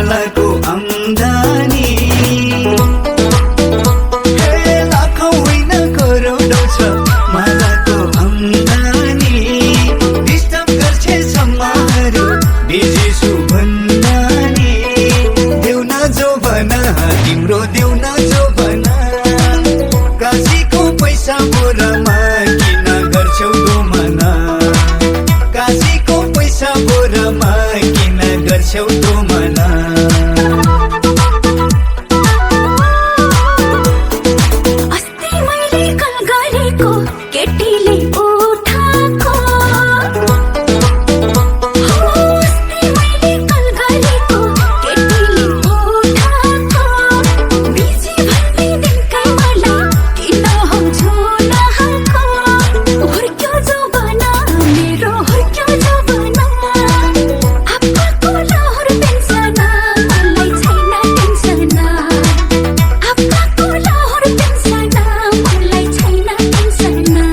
मालाको आम्दानी लाखौं होइन करोडौं छ मालाको आम्दानी डिस्टर्ब गर्छ सम्माहरू बिजी छु भन्दा नि देऊ न जो भना तिम्रो देऊ न जो भना काशीको पैसा बोरामा किन गर्छौ दोमना काशीको पैसा बोरामा किन गर्छौ दोमना अस्ति मैले कल गरेको केटीले उठाको अस्ति मैले कल गरेको केटीले उठाको बिजी भन्दै दिनकै मलाई किन हुन्छु नहाको हुर्क्यो जो बना मेरो हुर्क्यो जो बना आप्पाको लहर पेन्सना मलाई छैन टेन्सना आप्पाको लहर पेन्सना मलाई छैन टेन्सना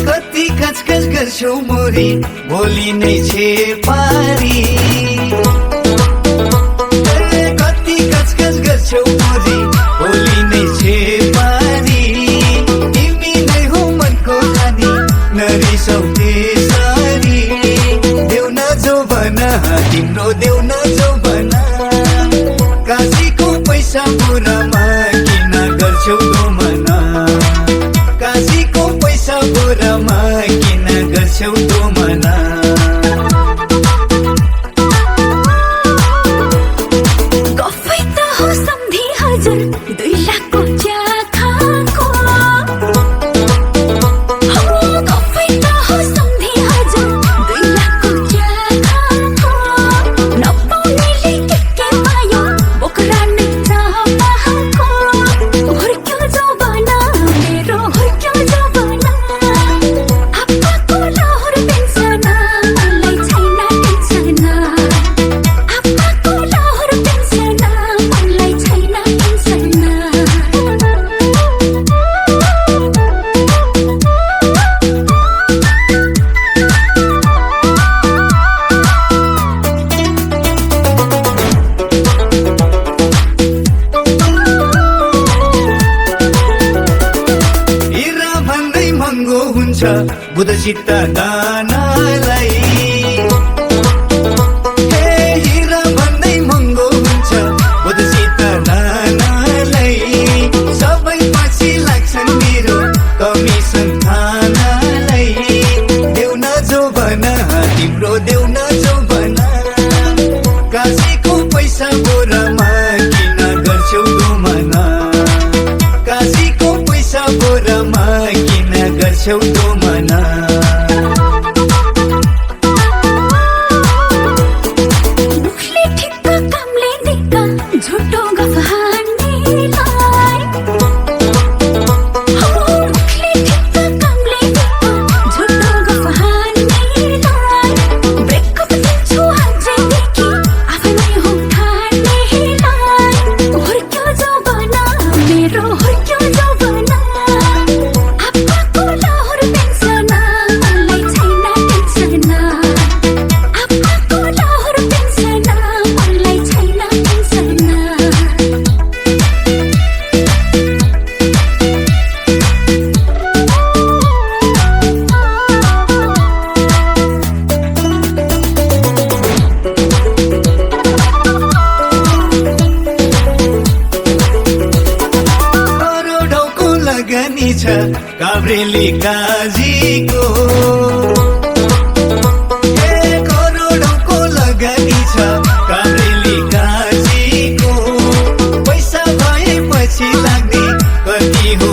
कति कचकच गर्छौ मोरी भोलि नै छे पारी कति कचकच गर्छौ मोरी भोलि नै छे पारी तिमी नै हो मनको रानी नरिसाउ त्यसरी देऊ न जो भना तिम्रो देऊ न जो भना काशीको पैसा बोरामा किन गर्छौ दोमना काशीको पैसा बोरामा किन गर्छौ दोमना गफै त हो सम्धी हजुर 2 लाखको चिया खाएको गफै त हो सम्धी हजुर 2 लाखको चिया खाएको नपाउनेले के पायो बोक्रा नै चाहको हुर्क्यो जो बना मेरो हुर्क्यो जो बना आप्पाको लहर पेन्सना मलाई छैन टेन्सना आप्पाको लहर पेन्सना मलाई छैन टेन्सना हिरा भन्दै महँगो हुन्छ बुधचित्त दानालाई हिरा भन्दै महँगो हुन्छ बुधचित्त दानालाई सबै पछि लाग्छन् मेरो कमिसन थानालाई देऊ न जो भना तिम्रो देऊ न जो भना काशीको पैसा बोरामा किन गर्छौ दोमना काशीको पैसा बोरामा किन गर्छौ दोमना मुखले ठिक्क कामले दिक्क झुटो गफ हान्नेलाई मुखले ठिक्क कामले दिक्क झुटो गफ हान्नेलाई ब्रेकअप दिन्छु आजैदेखि आफ्नै हो ठान्नेलाई हुर्क्यो जो बना मेरो हुर्क्यो जो बना आप्पाको लहर पेन्सना मलाई छैन टेन्सना आप्पाको लहर पेन्सना मलाई छैन टेन्सना करोडौँको लगानी छ काभ्रेली काजीको करोडौँको लगानी छ काभ्रेली काजीको पैसा भएपछि लाग्ने कति हो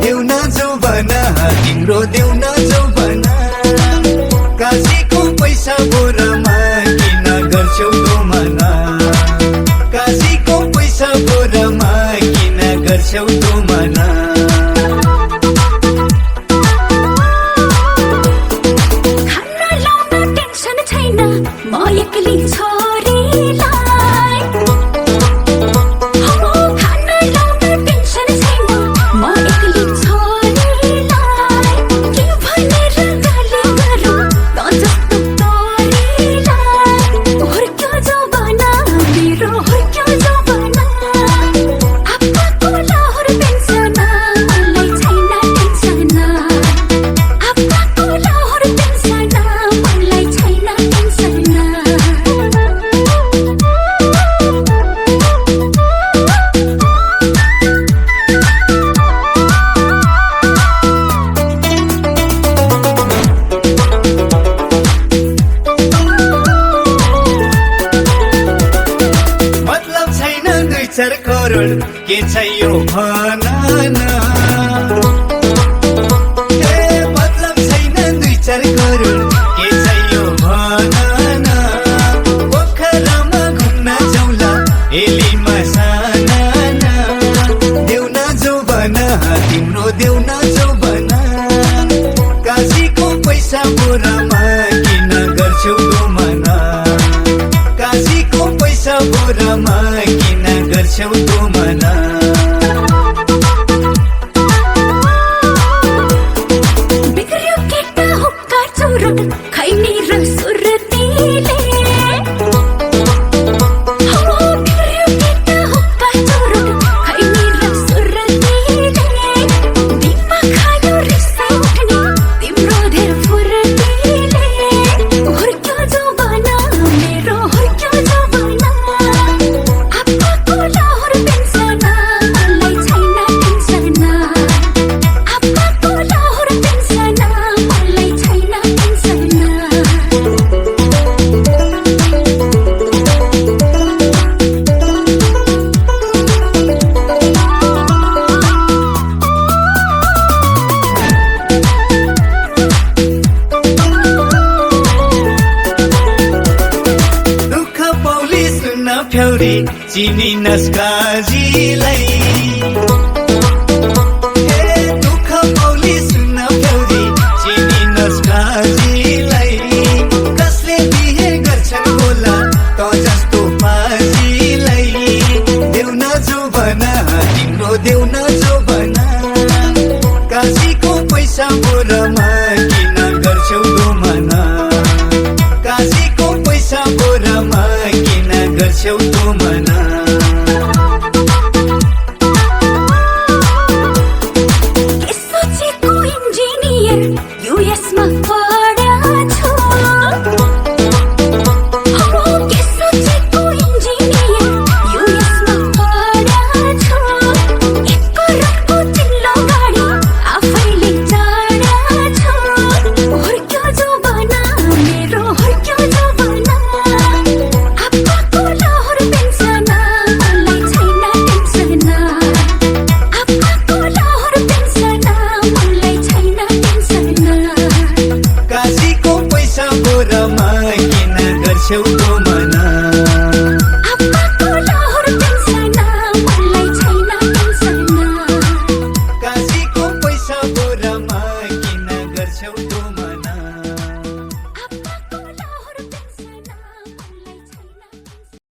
देऊ न जो भना तिम्रो देऊ न जो भना काशीको पैसा बोरामा किन गर्छौ दोमना काशीको पैसा बोरामा किन गर्छौ दोमना खाना लाउन टेन्सन छैन म एक्लै छोरीलाई हो खान लाउन पेन्सन छैन म एक्लै छोरीलाई के भनेर गाली गरौँ त जस्तो तोरीलाई हुर्क्यो जवाना मेरो हुर्क्यो जवाना आप्पाको लाहुर पेन्सन मलाई छैन टेन्सन आप्पाको लाहुर पेन्सन मलाई छैन टेन्सन मतलब छैन 2-4 करोड के चाहियो भन न ए मतलब छैन 2-4 करोड के चाहियो भन न पोखरामा घुम्न जाउँला एलीमा साना देउ न जौबन तिम्रो देउ न जौबन काशीको पैसा बोरामा किन गर्छौ दोमना काशीको पैसा बोरामा किन गर्छौ दोमना बिग्रियो केटा हुक्का चुरोट खैनी र सुरतीले हो बिग्रियो केटा हुक्का चुरोट खैनी र सुरतीले दिनमा खायो रिसै उठ्ने तिम्रो धेर फुर्तीले हुर्क्यो जवाना मेरो हुर्क्यो जवाना आप्पाको लाहुर पेन्सन मलाई छैन टेन्सन आप्पाको लाहुर पेन्सन मलाई छैन टेन्सन दुःख पौली सुन्न फ्याउरी चिनी नस्काजीलाई ए दुःख पौली सुन्न फ्याउरी चिनी नस्काजीलाई कसले बिहे गर्छन् होला त जस्तो पाजीलाई देउ न जौबन तिम्रो देउ न जौबन काशीको पैसा बोरामा किन गर्छौ दोमना काशीको पैसा बोरामा किन गर्छौ दोमना के सोचेको इन्जिनियर युएसमा पढाछु हो के सोचेको इन्जिनियर युएसमा पढाछु 1 करोडको चिल्लो गाडी आफैले चढाछु हुर्क्यो जवाना मेरो हुर्क्यो जवाना आप्पाको लाहुर पेन्सन मलाई छैन टेन्सन आप्पाको लाहुर पेन्सन मलाई छैन टेन्सन काशीको पैसा बोरामा किन गर्छौ